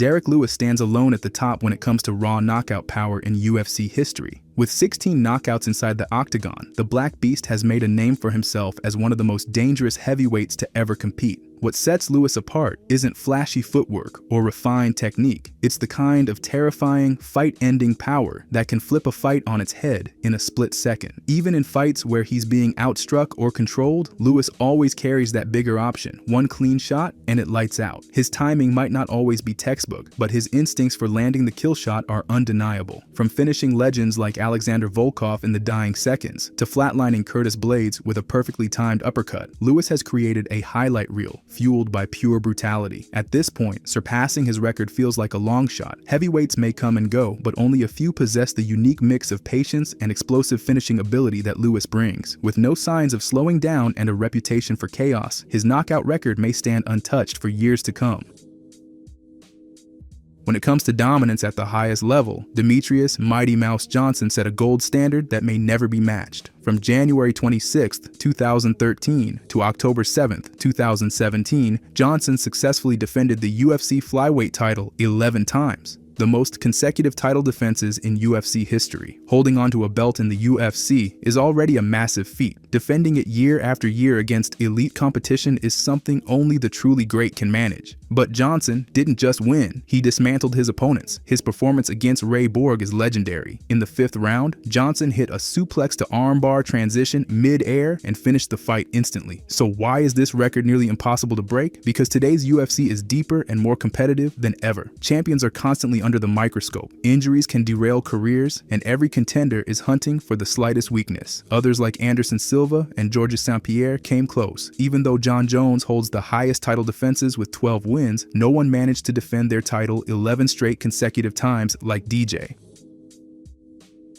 Derek Lewis stands alone at the top when it comes to raw knockout power in UFC history. With 16 knockouts inside the octagon, the Black Beast has made a name for himself as one of the most dangerous heavyweights to ever compete. What sets Lewis apart isn't flashy footwork or refined technique. It's the kind of terrifying, fight-ending power that can flip a fight on its head in a split second. Even in fights where he's being outstruck or controlled, Lewis always carries that bigger option. One clean shot and it lights out. His timing might not always be textbook, but his instincts for landing the kill shot are undeniable. From finishing legends like Alexander Volkov in the dying seconds to flatlining Curtis Blades with a perfectly timed uppercut, Lewis has created a highlight reel fueled by pure brutality. At this point, surpassing his record feels like a long shot. Heavyweights may come and go, but only a few possess the unique mix of patience and explosive finishing ability that Lewis brings. With no signs of slowing down and a reputation for chaos, his knockout record may stand untouched for years to come. When it comes to dominance at the highest level, Demetrius "Mighty Mouse" Johnson set a gold standard that may never be matched. From January 26, 2013 to October 7, 2017, Johnson successfully defended the UFC flyweight title 11 times, the most consecutive title defenses in UFC history. Holding onto a belt in the UFC is already a massive feat. Defending it year after year against elite competition is something only the truly great can manage. But Johnson didn't just win, he dismantled his opponents. His performance against Ray Borg is legendary. In the 5th round, Johnson hit a suplex to armbar transition mid-air and finished the fight instantly. So why is this record nearly impossible to break? Because today's UFC is deeper and more competitive than ever. Champions are constantly under the microscope. Injuries can derail careers, and every contender is hunting for the slightest weakness. Others like Anderson Silva and Georges St-Pierre came close. Even though Jon Jones holds the highest title defenses with 12 wins, no one managed to defend their title 11 straight consecutive times like DJ.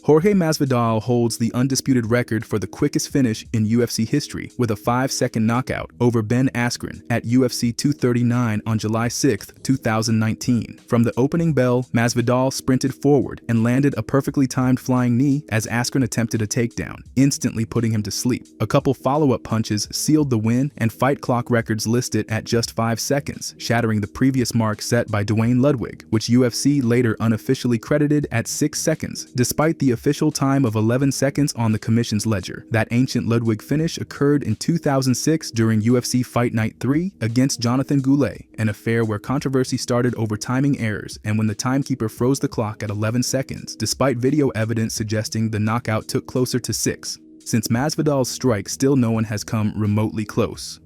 Jorge Masvidal holds the undisputed record for the quickest finish in UFC history with a 5-second knockout over Ben Askren at UFC 239 on July 6, 2019. From the opening bell, Masvidal sprinted forward and landed a perfectly timed flying knee as Askren attempted a takedown, instantly putting him to sleep. A couple follow-up punches sealed the win, and fight clock records list it at just 5 seconds, shattering the previous mark set by Duane Ludwig, which UFC later unofficially credited at 6 seconds, despite the official time of 11 seconds on the commission's ledger. That ancient Ludwig finish occurred in 2006 during UFC Fight Night 3 against Jonathan Goulet, an affair where controversy started over timing errors and when the timekeeper froze the clock at 11 seconds, despite video evidence suggesting the knockout took closer to 6. Since Masvidal's strike, still no one has come remotely close.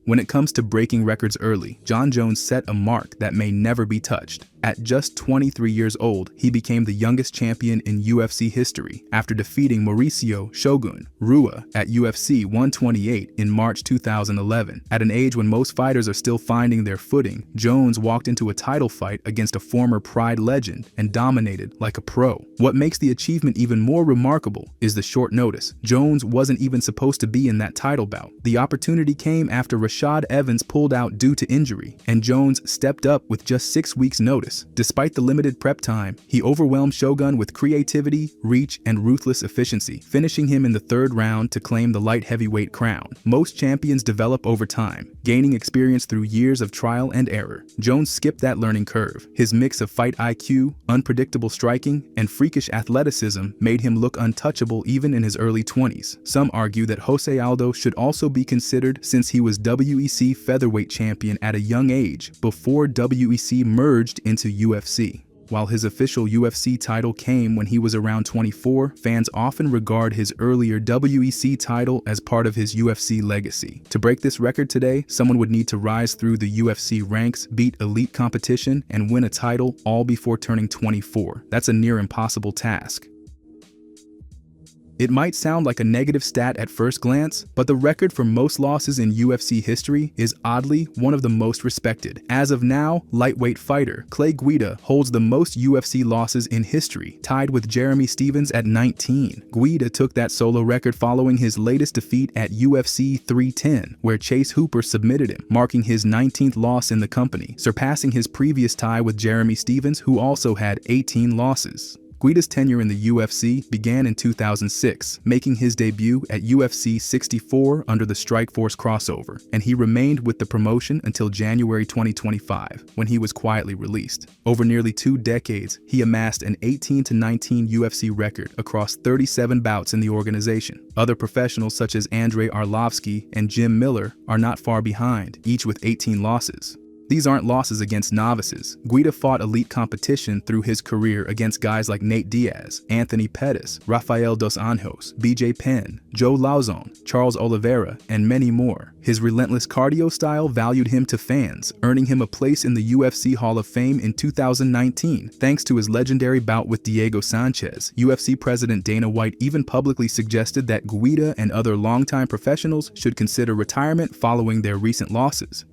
When it comes to breaking records early, Jon Jones set a mark that may never be touched. At just 23 years old, he became the youngest champion in UFC history after defeating Mauricio "Shogun" Rua at UFC 128 in March 2011. At an age when most fighters are still finding their footing, Jones walked into a title fight against a former Pride legend and dominated like a pro. What makes the achievement even more remarkable is the short notice. Jones wasn't even supposed to be in that title bout. The opportunity came after Rashad Evans pulled out due to injury, and Jones stepped up with just 6 weeks' notice. Despite the limited prep time, he overwhelmed Shogun with creativity, reach, and ruthless efficiency, finishing him in the 3rd round to claim the light heavyweight crown. Most champions develop over time, gaining experience through years of trial and error. Jones skipped that learning curve. His mix of fight IQ, unpredictable striking, and freakish athleticism made him look untouchable even in his early 20s. Some argue that Jose Aldo should also be considered since he was WEC featherweight champion at a young age before WEC merged into UFC. While his official UFC title came when he was around 24, fans often regard his earlier WEC title as part of his UFC legacy. To break this record today, someone would need to rise through the UFC ranks, beat elite competition, and win a title all before turning 24. That's a near impossible task. It might sound like a negative stat at first glance, but the record for most losses in UFC history is oddly one of the most respected. As of now, lightweight fighter Clay Guida holds the most UFC losses in history, tied with Jeremy Stephens at 19. Guida took that solo record following his latest defeat at UFC 310, where Chase Hooper submitted him, marking his 19th loss in the company, surpassing his previous tie with Jeremy Stephens, who also had 18 losses. Guida's tenure in the UFC began in 2006, making his debut at UFC 64 under the Strikeforce crossover, and he remained with the promotion until January 2025, when he was quietly released. Over nearly 2 decades, he amassed an 18-19 UFC record across 37 bouts in the organization. Other professionals such as Andrei Arlovski and Jim Miller are not far behind, each with 18 losses. These aren't losses against novices. Guida fought elite competition through his career against guys like Nate Diaz, Anthony Pettis, Rafael dos Anjos, BJ Penn, Joe Lauzon, Charles Oliveira, and many more. His relentless cardio style valued him to fans, earning him a place in the UFC Hall of Fame in 2019, thanks to his legendary bout with Diego Sanchez. UFC President Dana White even publicly suggested that Guida and other longtime professionals should consider retirement following their recent losses.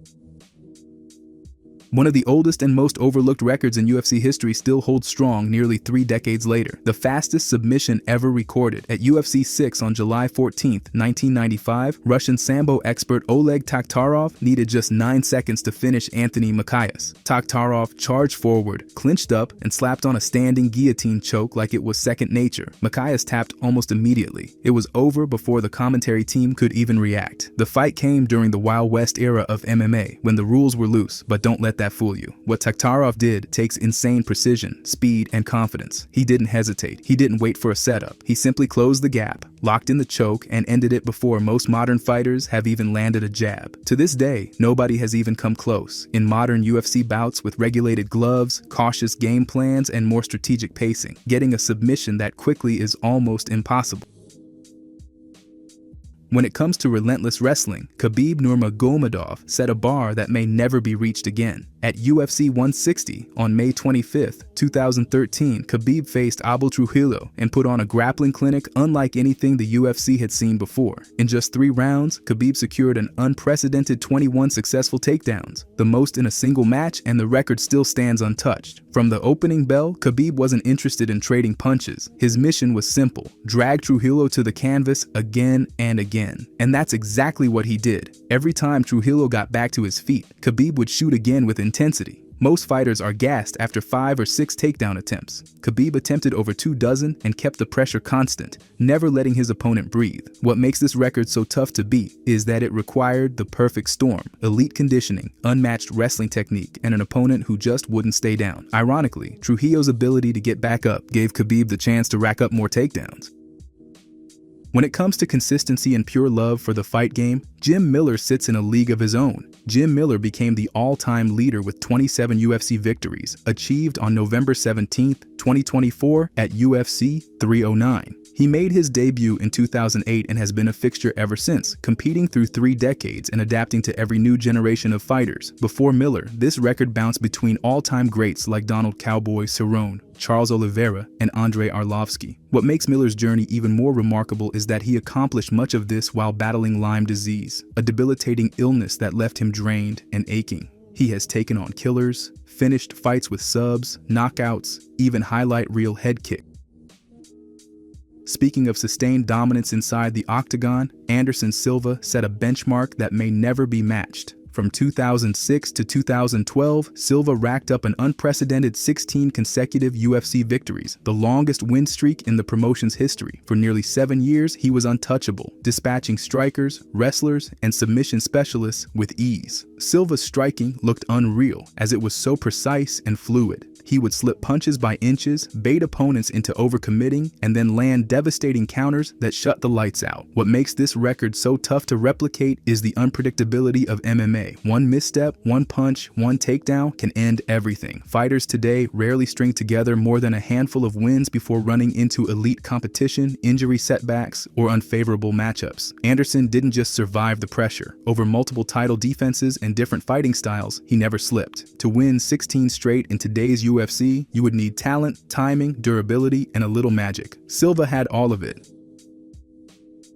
One of the oldest and most overlooked records in UFC history still holds strong nearly 3 decades later. The fastest submission ever recorded. At UFC 6 on July 14, 1995, Russian Sambo expert Oleg Taktarov needed just 9 seconds to finish Anthony Macias. Taktarov charged forward, clinched up, and slapped on a standing guillotine choke like it was second nature. Macias tapped almost immediately. It was over before the commentary team could even react. The fight came during the Wild West era of MMA, when the rules were loose, but don't let that fool you. What Taktarov did takes insane precision, speed, and confidence. He didn't hesitate. He didn't wait for a setup. He simply closed the gap, locked in the choke, and ended it before most modern fighters have even landed a jab. To this day, nobody has even come close. In modern UFC bouts with regulated gloves, cautious game plans, and more strategic pacing, getting a submission that quickly is almost impossible. When it comes to relentless wrestling, Khabib Nurmagomedov set a bar that may never be reached again. At UFC 160 on May 25, 2013, Khabib faced Abel Trujillo and put on a grappling clinic unlike anything the UFC had seen before. In just 3 rounds, Khabib secured an unprecedented 21 successful takedowns, the most in a single match, and the record still stands untouched. From the opening bell, Khabib wasn't interested in trading punches. His mission was simple: drag Trujillo to the canvas again and again. And that's exactly what he did. Every time Trujillo got back to his feet, Khabib would shoot again with intensity. Most fighters are gassed after 5 or 6 takedown attempts. Khabib attempted over 2 dozen and kept the pressure constant, never letting his opponent breathe. What makes this record so tough to beat is that it required the perfect storm: elite conditioning, unmatched wrestling technique, and an opponent who just wouldn't stay down. Ironically, Trujillo's ability to get back up gave Khabib the chance to rack up more takedowns. When it comes to consistency and pure love for the fight game, Jim Miller sits in a league of his own. Jim Miller became the all-time leader with 27 UFC victories, achieved on November 17, 2024 at UFC 309. He made his debut in 2008 and has been a fixture ever since, competing through 3 decades and adapting to every new generation of fighters. Before Miller, this record bounced between all-time greats like Donald "Cowboy" Cerrone, Charles Oliveira, and Andrei Arlovski. What makes Miller's journey even more remarkable is that he accomplished much of this while battling Lyme disease, a debilitating illness that left him drained and aching. He has taken on killers, finished fights with subs, knockouts, even highlight reel head kicks. Speaking of sustained dominance inside the octagon, Anderson Silva set a benchmark that may never be matched. From 2006 to 2012, Silva racked up an unprecedented 16 consecutive UFC victories, the longest win streak in the promotion's history. For nearly 7 years, he was untouchable, dispatching strikers, wrestlers, and submission specialists with ease. Silva's striking looked unreal, as it was so precise and fluid. He would slip punches by inches, bait opponents into overcommitting, and then land devastating counters that shut the lights out. What makes this record so tough to replicate is the unpredictability of MMA. One misstep, one punch, one takedown can end everything. Fighters today rarely string together more than a handful of wins before running into elite competition, injury setbacks, or unfavorable matchups. Anderson didn't just survive the pressure. Over multiple title defenses and different fighting styles, he never slipped. To win 16 straight in today's UFC, you would need talent, timing, durability, and a little magic. Silva had all of it.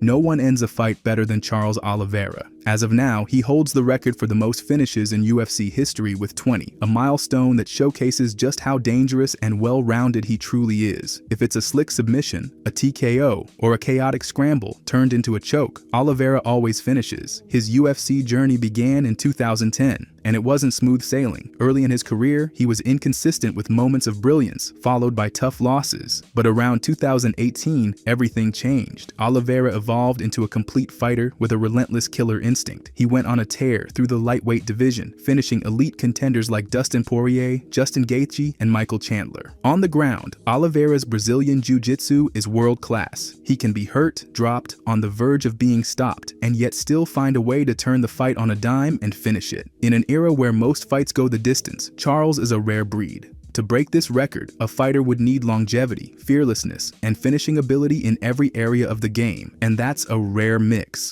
No one ends a fight better than Charles Oliveira. As of now, he holds the record for the most finishes in UFC history with 20, a milestone that showcases just how dangerous and well-rounded he truly is. If it's a slick submission, a TKO, or a chaotic scramble turned into a choke, Oliveira always finishes. His UFC journey began in 2010, and it wasn't smooth sailing. Early in his career, he was inconsistent with moments of brilliance, followed by tough losses. But around 2018, everything changed. Oliveira evolved into a complete fighter with a relentless killer instinct. He went on a tear through the lightweight division, finishing elite contenders like Dustin Poirier, Justin Gaethje, and Michael Chandler. On the ground, Oliveira's Brazilian Jiu-Jitsu is world-class. He can be hurt, dropped, on the verge of being stopped, and yet still find a way to turn the fight on a dime and finish it. In an era where most fights go the distance, Charles is a rare breed. To break this record, a fighter would need longevity, fearlessness, and finishing ability in every area of the game, and that's a rare mix.